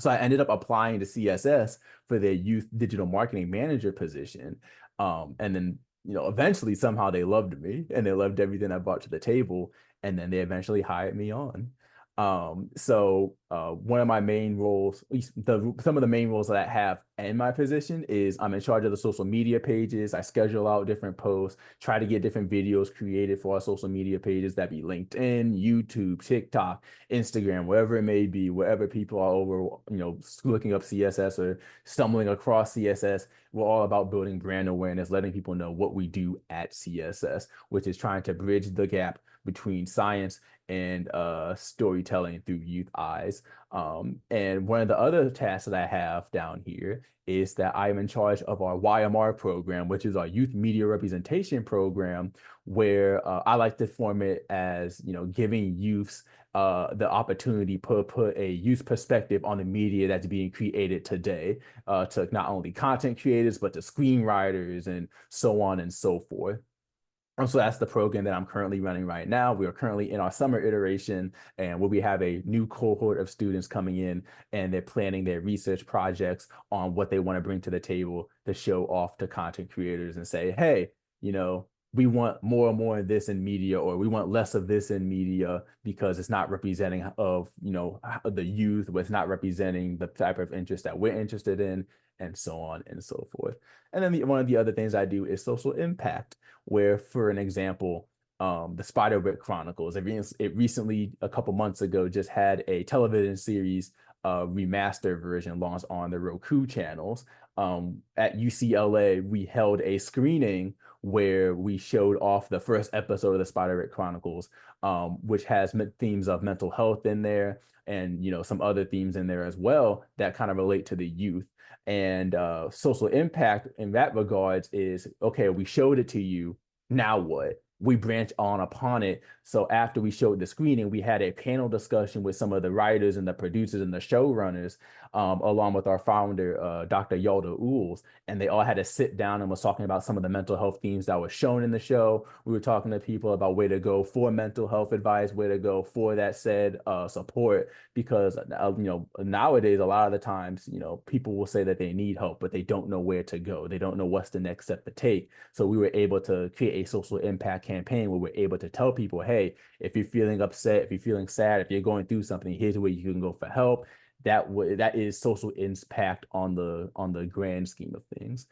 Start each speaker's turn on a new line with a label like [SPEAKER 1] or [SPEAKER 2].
[SPEAKER 1] So I ended up applying to CSS for their youth digital marketing manager position. And then, eventually somehow they loved me and they loved everything I brought to the table. And then they eventually hired me on. One of my main roles, at least some of the main roles that I have in my position is I'm in charge of the social media pages. I schedule out different posts, try to get different videos created for our social media pages that be LinkedIn, YouTube, TikTok, Instagram, wherever it may be, wherever people are over, looking up CSS or stumbling across CSS. We're all about building brand awareness, letting people know what we do at CSS, which is trying to bridge the gap between science and storytelling through youth eyes. And one of the other tasks that I have down here is that I am in charge of our YMR program, which is our youth media representation program, where I like to form it as, giving youths the opportunity to put a youth perspective on the media that's being created today, to not only content creators, but to screenwriters and so on and so forth. So that's the program that I'm currently running right now. We are currently in our summer iteration, and where we have a new cohort of students coming in, and they're planning their research projects on what they want to bring to the table to show off to content creators and say, hey, we want more and more of this in media, or we want less of this in media because it's not representing of, the youth, or it's not representing the type of interest that we're interested in, and so on and so forth. And then one of the other things I do is social impact, where, for an example, the Spider-Web Chronicles, it recently, a couple months ago, just had a television series remastered version launched on the Roku channels. At UCLA, we held a screening where we showed off the first episode of the Spider-Web Chronicles, which has themes of mental health in there, and some other themes in there as well that kind of relate to the youth. And social impact in that regards is, okay, we showed it to you, now what? We branch on upon it. So after we showed the screening, we had a panel discussion with some of the writers and the producers and the showrunners, along with our founder, Dr. Yalda Ools. And they all had to sit down and was talking about some of the mental health themes that was shown in the show. We were talking to people about where to go for mental health advice, where to go for that said support, because nowadays a lot of the times people will say that they need help, but they don't know where to go. They don't know what's the next step to take. So we were able to create a social impact campaign where we're able to tell people, hey, if you're feeling upset, if you're feeling sad, if you're going through something, here's where you can go for help. That is social impact on the grand scheme of things.